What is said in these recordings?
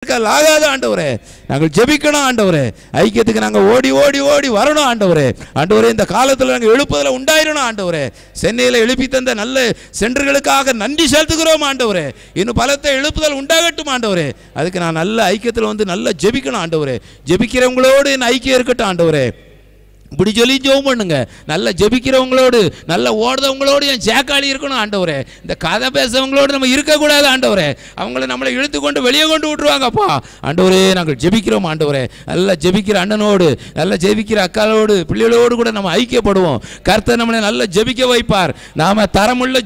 ஆகாத ஆண்டவரே, நாங்கள் ஜெபிக்கணும் ஆண்டவரே. ஐக்கியத்துக்கு நாங்கள் ஓடி ஓடி ஓடி வரணும் ஆண்டவரே. ஆண்டவரே, இந்த காலத்தில் நாங்கள் எழுப்புதல உண்டாயிரணும் ஆண்டவரே. சென்னையில் எழுப்பி தந்த நல்ல சென்டர்களுக்காக நன்றி செலுத்துகிறோம் ஆண்டவரே. இன்னும் பலத்தை எழுப்புதல் உண்டாகட்டும் ஆண்டவரே. அதுக்கு நான் நல்ல ஐக்கியத்தில் வந்து நல்லா ஜெபிக்கணும் ஆண்டவரே. ஜெபிக்கிறவங்களோடு என் ஐக்கியம் இருக்கட்டும் ஆண்டவரே. இப்படி சொல்லி ஜெபம் பண்ணுங்க. நல்லா ஜெபிக்கிறவங்களோடு, நல்லா ஓடுறவங்களோடு என் சேக்காளி இருக்கணும் ஆண்டவரே. இந்த கதை பேசுறவங்களோடு நம்ம இருக்கக்கூடாது ஆண்டவரே. அவங்கள நம்மளை இழுத்து கொண்டு வெளியே கொண்டு விட்டுருவாங்கப்பா. ஆண்டவரே, நாங்கள் ஜெபிக்கிறோம் ஆண்டவரே. நல்லா ஜெபிக்கிற அண்ணனோடு, நல்லா ஜெபிக்கிற அக்காளோடு, பிள்ளைகளோடு கூட நம்ம ஐக்கியப்படுவோம். கர்த்தர் நம்மளை நல்லா ஜெபிக்க வைப்பார். நாம் தரமுள்ள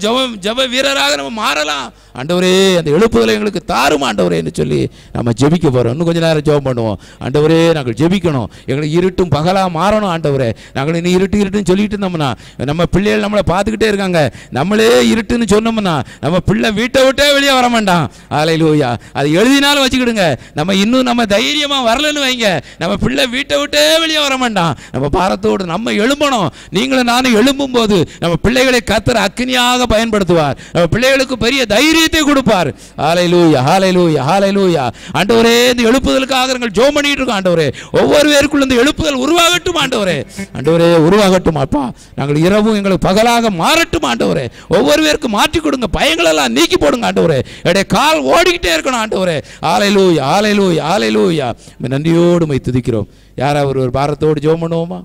ஜெப வீரராக நம்ம மாறலாம் ஆண்டவரே. அந்த எழுப்புதலை எங்களுக்கு தாரும் ஆண்டவரே என்று சொல்லி நம்ம ஜெபிக்க போகிறோம். இன்னும் கொஞ்சம் நேரம் ஜெபம் பண்ணுவோம். ஆண்டவரே, நாங்கள் ஜெபிக்கணும். எங்களுக்கு இருட்டும் பகலாக மாறணும் ஆண்டவரே. நாங்கள் இன்னும் இருட்டுன்னு சொல்லிட்டு இருந்தோம்னா நம்ம பிள்ளைகள் நம்மளை பார்த்துக்கிட்டே இருக்காங்க. நம்மளே இருட்டுன்னு சொன்னோம்னா நம்ம பிள்ளை வீட்டை விட்டே வெளியே வர மாட்டான். ஹல்லேலூயா. அது எழுதினாலும் வச்சுக்கிடுங்க. நம்ம இன்னும் நம்ம தைரியமாக வரலன்னு வைங்க, நம்ம பிள்ளை வீட்டை விட்டே வெளியே வர மாட்டான். நம்ம பாரத்தோடு நம்ம எழும்பணும். நீங்களும் நானும் எழும்பும் போது நம்ம பிள்ளைகளை கர்த்தர் அக்கினியாக பயன்படுத்துவார். நம்ம பிள்ளைகளுக்கு பெரிய தைரியத்தை கொடுப்பார். ஹல்லேலூயா, ஹல்லேலூயா, ஹல்லேலூயா. ஆண்டவரே, இந்த எழுப்புதலுக்காக நாங்கள் ஜெபம் பண்ணிட்டு இருக்கோம் ஆண்டவரே. ஒவ்வொரு பேருக்குள்ள இந்த எழுப்புதல் உருவாகட்டும் ஆண்டவரே. ஆண்டவரே, உருவாகட்டும் அப்பா. நாங்கள் இரவும் எங்களுக்கு பகலாக மாறட்டும் ஆண்டவரே. ஒவ்வொரு பேருக்கும் மாற்றி கொடுங்க. பயங்களெல்லாம் நீக்கி போடுங்க ஆண்டவரே. என்னுடைய கால் ஓடிக்கிட்டே இருக்கணும் ஆண்டவரே. ஹல்லேலூயா, ஹல்லேலூயா, ஹல்லேலூயா. நன்றியோடு மை துதிக்கிறோம். யாராவது ஒரு பாரத்தோடு ஜெபம் பண்ணுவோமா?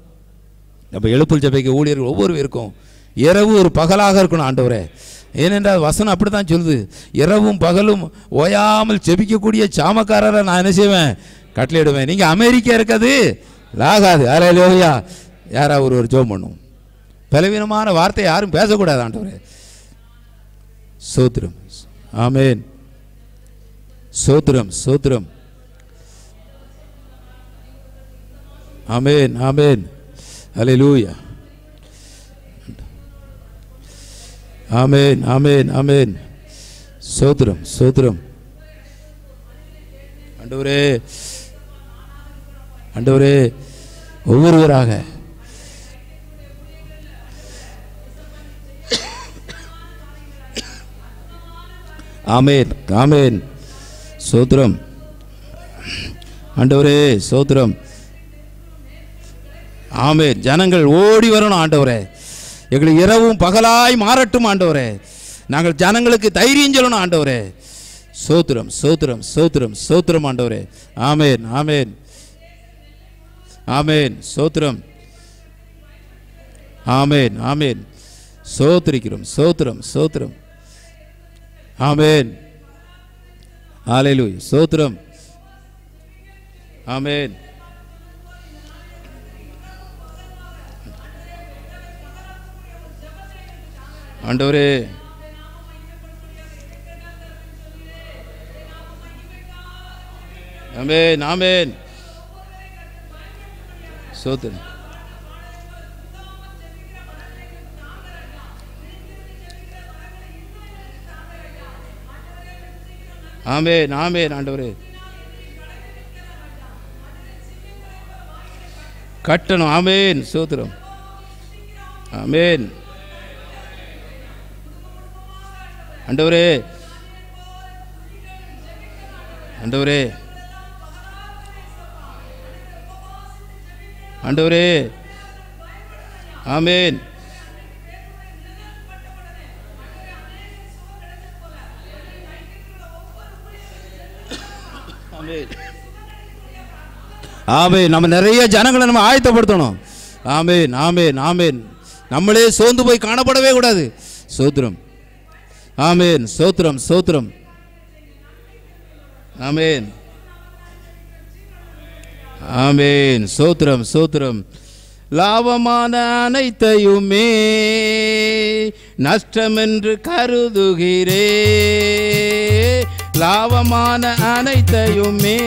நம்ம எழுப்புதல் ஜெபிக்க ஊழியர்கள் ஒவ்வொரு பேருக்கும் இரவு ஒரு பகலாக இருக்கணும் ஆண்டவரே. ஏனென்றால் வசனம் அப்படி தான் சொல்லுது. இரவும் பகலும் ஓயாமல் ஜெபிக்கக்கூடிய சாமக்காரரை நான் என்ன செய்வேன்? கட்டளையிடுவேன். நீங்கள் அமெரிக்கா இருக்காது ஆகாது. ஹல்லேலூயா. யாராவது ஒரு ஜெபம் பண்ணும். பலவீனமான வார்த்தை யாரும் பேசக்கூடாது ஆண்டவரே. ஸ்தோத்திரம். ஆமென். ஸ்தோத்திரம், ஸ்தோத்திரம். ஆமென், ஆமென். ஹல்லேலூயா. ஆமென், ஆமென், ஆமென். ஸ்தோத்திரம், ஸ்தோத்திரம். ஆண்டவரே, ஆண்டவரே, ஒவ்வொருவராக ஆமென், ஆமென். ஸ்தோத்திரம் ஆண்டவரே, ஸ்தோத்திரம். ஆமென். ஜனங்கள் ஓடி வரணும் ஆண்டவரே. எங்களுக்கு இரவும் பகலாய் மாறட்டும் ஆண்டவரே. நாங்கள் ஜனங்களுக்கு தைரியம் சொல்லணும் ஆண்டவரே. ஸ்தோத்திரம், ஸ்தோத்திரம், ஸ்தோத்திரம், ஸ்தோத்திரம் ஆண்டவரே. ஆமென், ஆமென், ஆமென். ஸ்தோத்திரம். ஆமென், ஆமென். ஸ்தோத்திரிக்கிறோம். ஸ்தோத்திரம், ஸ்தோத்திரம். ஆமென். ஹல்லேலூயா. ஸ்தோத்திரம். ஆமென். ஆண்டவரே, ஆமென், ஆமென். ஸ்தோத்திரம். ஆமென், ஆமென். ஆண்டவரே, கட்டணும். ஆமென். ஸ்தோத்திரம். ஆமென். ஆண்டவரே, ஆண்டவரே, ஆண்டவரே. ஆமென். ஆமென். நம்ம நிறைய ஜனங்களை நம்ம ஆயத்தப்படுத்தணும். ஆமென், ஆமென், ஆமென். நம்மளே சோர்ந்து போய் காணப்படவே கூடாது. ஸ்தோத்திரம். ஆமென். ஸ்தோத்திரம், ஸ்தோத்திரம். ஆமென், ஆமென். ஸ்தோத்திரம், ஸ்தோத்திரம். லாபமான அனைத்தையுமே நஷ்டம் என்று கருதுகிறே. லாபமான அனைத்தையுமே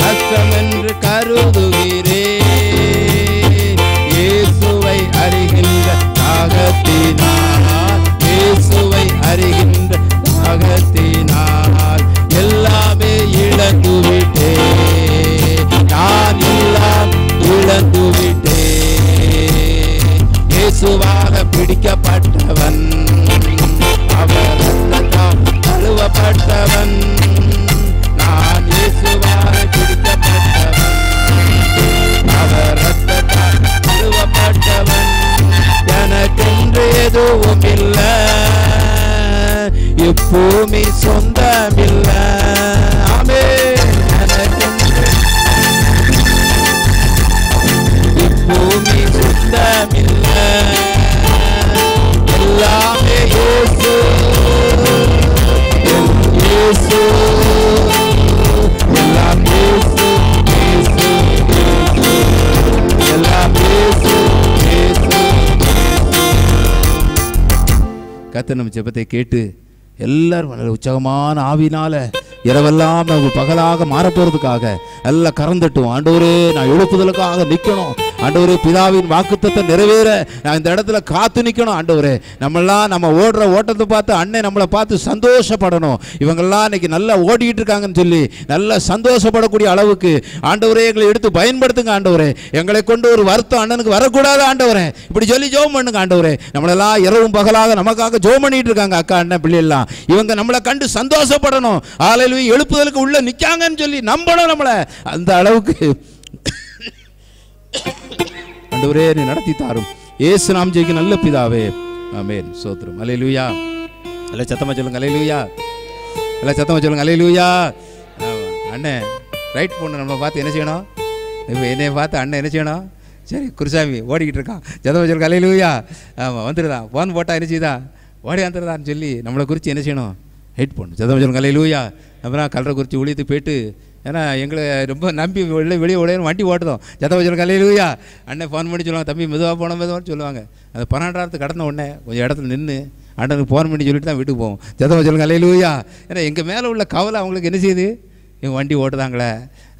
நஷ்டம் என்று கருதுகிறே. இயேசுவை அறிகின்ற தாகத்தினால், இயேசுவை அறிகின்ற தாகத்தினால் எல்லாமே இழந்துவிட்டே. நான் எல்லாம் இழந்துவிட்டே. இயேசுவாக பிடிக்கப்பட்டவன், அவர் ரத்தத்தால் கழுவப்பட்டவன், இப்பூமி சொந்தமில்ல. ஆமென். இப்பூமி சொந்தமில்ல, எல்லாமே இயேசு, இயேசு, எல்லாம் இயேசு, இயேசு, எல்லாம் இயேசு, இயேசு. கர்த்தர் நம்ம ஜெபத்தை கேட்டு எல்லாரும் உற்சாகமான ஆவினால இரவெல்லாம் நம்ம பகலாக மாறப்போறதுக்காக எல்லாம் கறந்துட்டோம். ஆண்டவரே, நான் எழுப்புதலுக்காக நிற்கணும். ஆண்டவரே, பிதாவின் வாக்குத்தத்தை நிறைவேற நான் இந்த இடத்துல காத்து நிற்கணும். ஆண்டவரே, நம்மளாம் நம்ம ஓடுற ஓட்டத்தை பார்த்து அண்ணன் நம்மளை பார்த்து சந்தோஷப்படணும். இவங்கெல்லாம் இன்னைக்கு நல்லா ஓடிக்கிட்டு இருக்காங்கன்னு சொல்லி நல்லா சந்தோஷப்படக்கூடிய அளவுக்கு ஆண்டவரே எங்களை எடுத்து பயன்படுத்துங்க. ஆண்டவரே, எங்களை கொண்டு ஒரு வருத்தம் அண்ணனுக்கு வரக்கூடாது. ஆண்டவரே, இப்படி சொல்லி ஜெபம் பண்ணுங்க. ஆண்டவரே, நம்மளெல்லாம் இரவும் பகலாக நமக்காக ஜெபம் பண்ணிட்டு இருக்காங்க அக்கா அண்ணன் பிள்ளை எல்லாம். இவங்க நம்மளை கண்டு சந்தோஷப்படணும். ஹல்லேலூயா, எழுப்புதலுக்கு உள்ள நிக்காங்கன்னு சொல்லி நம்பணும் நம்மளை. அந்த அளவுக்கு ஆண்டவரே நீ நடத்தி தாரும். இயேசு நாமம் ஜெயிக்க நல்ல பிதாவே, ஆமென். ஸ்தோத்திரம். ஹல்லேலூயா. எல்லாம் சத்தமா சொல்லுங்க ஹல்லேலூயா. எல்லாம் சத்தமா சொல்லுங்க ஹல்லேலூயா. அண்ணே ரைட் பொண்ணு நம்ம பார்த்து என்ன செய்யணும்? இப்போ என்னைய பார்த்து அண்ணன் என்ன செய்யணும்? சரி, குருசாமி ஓடிக்கிட்டு இருக்கான், சத்தமா சொல்லுங்க ஹல்லேலூயா. ஆமாம், வந்துடுதான். ஃபோன் போட்டால் என்ன செய்யுதா? ஓடி வந்துடுதான்னு சொல்லி நம்மளை குறித்து என்ன செய்யணும்? ஹெட் பண்ணணும். சத்தமா சொல்லுங்க ஹல்லேலூயா. அப்புறம் கல்றை குறித்து ஊழியத்துக்கு போயிட்டு, ஏன்னா எங்களை ரொம்ப நம்பி வெளியே உடையன்னு வண்டி ஓட்டுதோம். சத்தமா சொல்லுங்க ஹல்லேலூயா. அண்ணன் ஃபோன் பண்ணி சொல்லுவாங்க, தம்பி மெதுவாக போன மெதுவான்னு சொல்லுவாங்க. அந்த 12வது கடந்த உடனே கொஞ்சம் இடத்துல நின்று அண்ணனுக்கு ஃபோன் பண்ணி சொல்லிட்டு தான் வீட்டுக்கு போவோம். சத்தமா சொல்லுங்க ஹல்லேலூயா. ஏன்னா எங்கள் மேலே உள்ள கவலை அவங்களுக்கு என்ன செய்யுது? இவன் வண்டி ஓட்டுதாங்களே,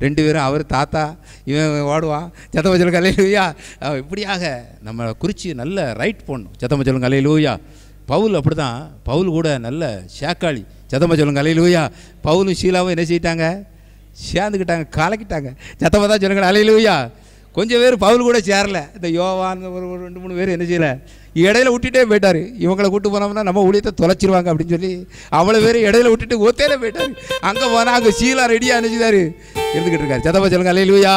2 பேரும் அவர் தாத்தா இவன் ஓடுவான். சத்தமா சொல்லுங்க ஹல்லேலூயா. இப்படியாக நம்ம குறித்து நல்ல ரைட் போடணும். சத்தமா சொல்லுங்க ஹல்லேலூயா. பவுல் அப்படி தான். பவுல் கூட நல்ல ஷேக்காளி. சத்தமா சொல்லுங்க ஹல்லேலூயா. பவுலும் ஷீலாவும் என்ன செய்யிட்டாங்க? சேர்ந்துக்கிட்டாங்க, கலக்கிட்டாங்க. சத்தமாக தான் சொல்லுங்க ஹல்லேலூயா. கொஞ்சம் பேர் பவுல் கூட சேரல. இந்த யோவான் ஒரு 2-3 பேர் என்ன செய்யலை, இடையில விட்டுட்டே போயிட்டார். இவங்களை கூட்டு போனோம்னா நம்ம ஊழியத்தை தொலைச்சிருவாங்க அப்படின்னு சொல்லி அவ்வளோ பேர் இடையில விட்டுட்டு ஒத்தையில போயிட்டார். அங்கே போனால் அங்கே ஷீலா ரெடியாக நினைச்சுதாரு இருந்துக்கிட்டு இருக்காரு. சத்தமாக சொல்லுங்க ஹல்லேலூயா.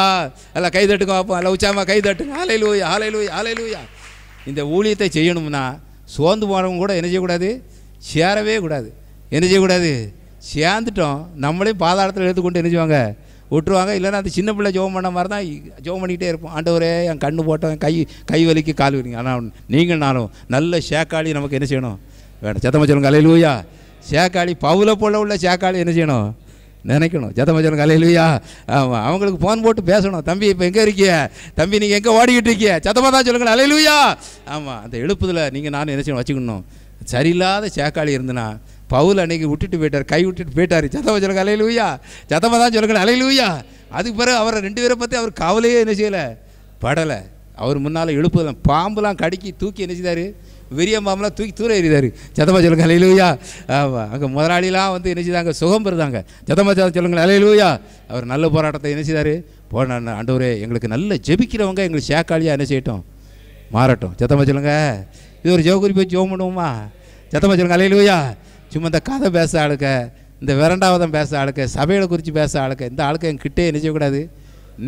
எல்லாம் கை தட்டுங்க பார்ப்போம். எல்லாம் உச்சாமா கை தட்டுங்க. ஹல்லேலூயா, ஹல்லேலூயா, ஹல்லேலூயா. இந்த ஊழியத்தை செய்யணும்னா சோர்ந்து போனவங்க கூட என்ன செய்யக்கூடாது? சேரவே கூடாது. என்ன செய்யக்கூடாது? சேர்ந்துட்டோம் நம்மளையும் பாதாளத்தில் எடுத்துக்கொண்டு என்ன செய்வாங்க? விட்டுருவாங்க. இல்லைன்னா அந்த சின்ன பிள்ளை ஜெபம் பண்ண மாதிரி தான் ஜெபம் பண்ணிக்கிட்டே இருப்போம். ஆண்டவரே, என் கண்ணு போட்டோம், கை வலிக்கு கால் வலிங்க. ஆனால் நீங்கள்னாலும் நல்ல சேக்காளி நமக்கு என்ன செய்யணும்? வேணும். சத்தமா சொல்லுங்க ஹல்லேலூயா. சேக்காளி பவுலை போல உள்ள சேக்காளி என்ன செய்யணும்? நினைக்கணும். சத்தமா சொல்லுங்க ஹல்லேலூயா. ஆமாம், அவங்களுக்கு ஃபோன் போட்டு பேசணும். தம்பி இப்போ எங்கே இருக்கிய? தம்பி நீங்கள் எங்கே ஓடிக்கிட்டு இருக்கிய? சத்தமாக தான் சொல்லுங்க ஹல்லேலூயா. ஆமாம், அந்த எழுப்புதில் நீங்கள் நானும் என்ன செய்யணும்? வச்சுக்கணும். சரியில்லாத சேக்காளி இருந்துன்னா பவுல் அன்னைக்கு விட்டுட்டு போயிட்டார், கை விட்டுட்டு போயிட்டார். சத்தமா சொல்லுங்க ஹல்லேலூயா. சத்தமாக தான் சொல்லுங்க ஹல்லேலூயா. அதுக்கு பிறகு அவரை 2 பேரை பற்றி அவர் கவலையே என்ன செய்யலை, படலை. அவர் முன்னால் எழுப்புதல் பாம்புலாம் கடிக்கி தூக்கி என்ன செய்தார்? விரியம் பாம்பெலாம் தூக்கி தூர எறிதார். சத்தமா சொல்லுங்க ஹல்லேலூயா. ஆமாம், அங்கே முதலாளிலாம் வந்து என்ன செய்தாங்க? சுகம் பெறுதாங்க. சத்தமா சொல்லுங்க ஹல்லேலூயா. அவர் நல்ல போராட்டத்தை என்ன செய்தார்? போன ஆண்டவரே, எங்களுக்கு நல்ல ஜெபிக்கிறவங்க எங்களுக்கு சேக்காளியாக என்ன செய்யட்டும்? மாறட்டும். சத்தமா சொல்லுங்க. இது ஒரு ஜெப குறிப்பு. ஜெபம் பண்ணுவோமா? சத்தமா சொல்லுங்க ஹல்லேலூயா. சும்மா இந்த கதை பேச ஆளுக்க, இந்த விரண்டாவதம் பேச ஆளுக்க, சபைகளை குறித்து பேச ஆளுக்க, இந்த ஆளுக்க என்கிட்டே என்ன செய்யக்கூடாது?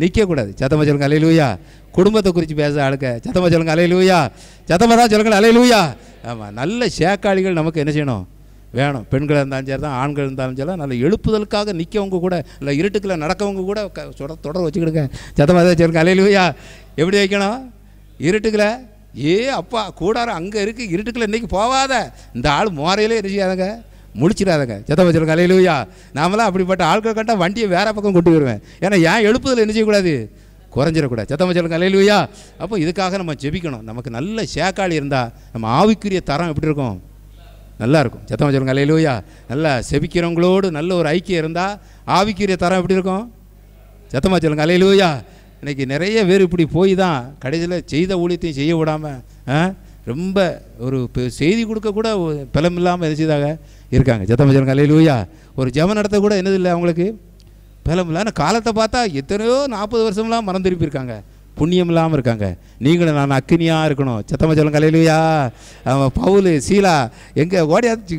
நிற்கக்கூடாது. சத்தமா சொல்லுங்க ஹல்லேலூயா. குடும்பத்தை குறித்து பேச ஆளுக்க, சத்தமா சொல்லுங்க ஹல்லேலூயா. சத்தமாக தான் சொல்லுங்க ஹல்லேலூயா. ஆமாம், நல்ல சேக்காளிகள் நமக்கு என்ன செய்யணும்? வேணும். பெண்களாக இருந்தாலும் சரி தான், ஆண்கள் இருந்தாலும் சரி, நல்ல எழுப்புதலுக்காக நிற்கவங்க கூட, இல்லை இருட்டுக்குள்ள நடக்கவங்க கூட தொடர் வச்சுக்கிடுங்க. சத்தமாக தான் சொல்லுங்க ஹல்லேலூயா. எப்படி வைக்கணும்? இருட்டுக்குள்ள அப்பா கூடாரம் அங்கே இருக்குது, இருட்டுக்குள்ள இன்றைக்கி போவாத, இந்த ஆள் மோரையிலே என்ன செய்யாதங்க? முடிச்சிடாதங்க. சத்தமா சொல்லுங்க ஹல்லேலூயா. நாமெல்லாம் அப்படிப்பட்ட ஆட்கள் கண்டால் வண்டியை வேறு பக்கம் கொண்டு வருவேன். ஏன்னா ஏன் எழுப்புதல் என்ன செய்யக்கூடாது? குறைஞ்சிடக்கூடாது. சத்தமா சொல்லுங்க ஹல்லேலூயா. அப்போ இதுக்காக நம்ம ஜெபிக்கணும். நமக்கு நல்ல சேக்காளி இருந்தால் நம்ம ஆவிக்குரிய தரம் எப்படி இருக்கும்? நல்லா இருக்கும். சத்தமா சொல்லுங்க ஹல்லேலூயா. நல்லா செபிக்கிறவங்களோடு நல்ல ஒரு ஐக்கியம் இருந்தால் ஆவிக்குரிய தரம் எப்படி இருக்கும்? சத்தமா சொல்லுங்க ஹல்லேலூயா. இன்றைக்கி நிறைய பேர் இப்படி போய் தான் கடைசியில் செய்த ஊழியத்தையும் செய்ய விடாமல் ரொம்ப ஒரு செய்தி கொடுக்க கூட பலம் இல்லாமல் என்ன செய்தாக இருக்காங்க. சத்தமா சொல்லுங்க ஹல்லேலூயா. ஒரு ஜெபம் நடத்த கூட என்னது இல்லை அவங்களுக்கு பலம் இல்லை. ஆனால் காலத்தை பார்த்தா எத்தனையோ 40 வருஷம்லாம் மறந்து திருப்பியிருக்காங்க, புண்ணியம் இல்லாமல் இருக்காங்க. நீங்களும் நான் அக்கினியாக இருக்கணும். சத்தமா சொல்லுங்க ஹல்லேலூயா. பவுல் சீலா எங்கே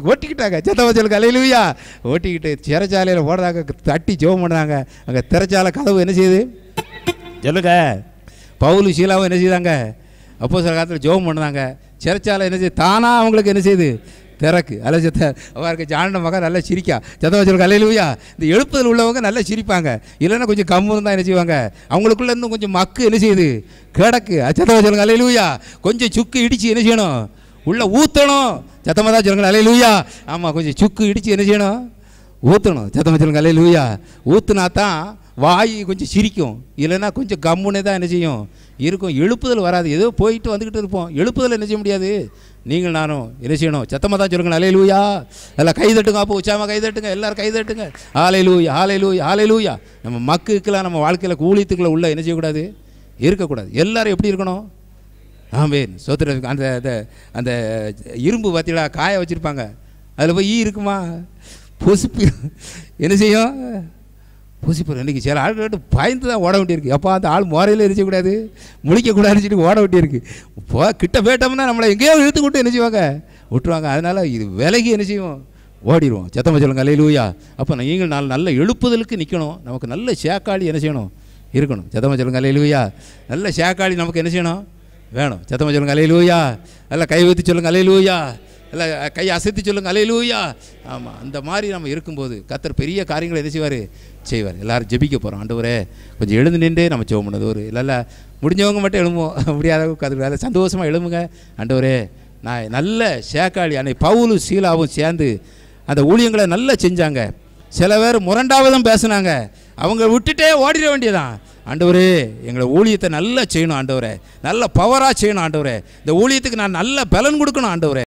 ஓட்டிக்கிட்டாங்க. சத்தமா சொல்லுங்க ஹல்லேலூயா. ஓட்டிக்கிட்டு சிறைச்சாலையில் ஓடுறாங்க, தட்டி ஜெபம் பண்ணுறாங்க. அங்கே திரைச்சாலை கதவு என்ன செய்யுது? சொல்லுங்க. பவுல் சீலாவும் என்ன செய்தாங்க? அப்போஸ்தலர் காலத்தில் ஜெபம் பண்ணுறாங்க. சிறைச்சாலை என்ன செய்யுது? தானாக அவங்களுக்கு என்ன செய்யுது? திறக்கு அல்ல சத்த அவருக்கு ஜான மகன் நல்லா சிரிக்கா சத்தமாக சொல்லுங்க அல்லேலூயா. இந்த எழுப்புதல் உள்ளவங்க நல்லா சிரிப்பாங்க, இல்லைன்னா கொஞ்சம் கம்முன்னு தான் என்ன செய்வாங்க, அவங்களுக்குள்ள இருந்தும் கொஞ்சம் மக்கு என்ன செய்யுது கிடக்கு. சத்தமாக சொல்லுங்க அல்லேலூயா. கொஞ்சம் சுக்கு இடித்து என்ன செய்யணும், உள்ளே ஊற்றணும். சத்தமாக தான் சொல்லுங்க அல்லேலூயா. ஆமாம், கொஞ்சம் சுக்கு இடித்து என்ன செய்யணும், ஊற்றணும். சத்தமாக சொல்லுங்க அல்லேலூயா. ஊற்றுனா தான் வாய் கொஞ்சம் சிரிக்கும், இல்லைன்னா கொஞ்சம் கம்முன்னே தான் என்ன செய்யும் இருக்கும். எழுப்புதல் வராது, ஏதோ போயிட்டு வந்துக்கிட்டு இருப்போம். எழுப்புதல் என்ன செய்ய முடியாது. நீங்கள் நானும் என்ன செய்யணும், சத்தமாக தான் சொல்லுங்க அல்லேலூயா. எல்லாம் கைதட்டுங்க, அப்போ உச்சாமல் கைதட்டுங்க, எல்லோரும் கைதட்டுங்க. ஹல்லேலூயா ஹல்லேலூயா ஹல்லேலூயா. நம்ம மக்குக்கெல்லாம் நம்ம வாழ்க்கையில் கூலித்துக்களை உள்ள என்ன செய்யக்கூடாது, இருக்கக்கூடாது. எல்லோரும் எப்படி இருக்கணும், ஆமென் சோத்திரம். அந்த அந்த இரும்பு பார்த்தீங்களா காய வச்சுருப்பாங்க, அதில் போய் இருக்குமா, பொசுப்பு என்ன செய்யும், பூசிப்போம். இன்றைக்கி சில ஆட்கள் பயந்து தான் ஓட வேண்டியிருக்கு. அப்போ அந்த ஆள் முறையில் எரிச்சக்கூடாது, முழிக்கக்கூடாதுன்னு சொல்லி ஓட வேண்டியிருக்கு. இப்போ கிட்ட போயிட்டோம்னா நம்மளை எங்கேயோ இழுத்து கொண்டு என்ன செய்வாங்க, விட்டுருவாங்க. அதனால் இது விலகி என்ன செய்வோம், ஓடிடுவோம். சத்தமாக சொல்லுங்க அல்லேலூயா. அப்போ நீங்கள் நல்ல எழுப்புதலுக்கு நிற்கணும். நமக்கு நல்ல சேக்காளி என்ன செய்யணும், இருக்கணும். சத்தமாக சொல்லுங்க அல்லேலூயா. நல்ல சேக்காளி நமக்கு என்ன செய்யணும், வேணும். சத்தமாக சொல்லுங்க அல்லேலூயா. நல்லா கை வைத்து சொல்லுங்க அல்லேலூயா. இல்லை கை அசைத்து சொல்லுங்க அல்லேலூயா. ஆமாம், அந்த மாதிரி நம்ம இருக்கும்போது கர்த்தர் பெரிய காரியங்களை எது செய்வார். எல்லோரும் ஜெபிக்க போகிறோம். ஆண்டவரே கொஞ்சம் எழுந்து நின்று நம்ம ஜெபம் பண்ணது ஒரு இல்லை முடிஞ்சவங்க மட்டும் எழும்புவோம், முடியாதவங்க அது வேலை சந்தோஷமாக எழும்புங்க. ஆண்டவரே நான் நல்ல சேக்காளி. அன்னை பவுலும் சீலாவும் சேர்ந்து அந்த ஊழியங்களை நல்லா செஞ்சாங்க. சில பேர் முரண்டாவதும் பேசுனாங்க, அவங்க விட்டுட்டே ஓடிட வேண்டியதான். ஆண்டவரே எங்களை ஊழியத்தை நல்லா செய்யணும் ஆண்டவரே, நல்ல பவராக செய்யணும் ஆண்டவரே, இந்த ஊழியத்துக்கு நான் நல்ல பலன் கொடுக்கணும் ஆண்டவரே.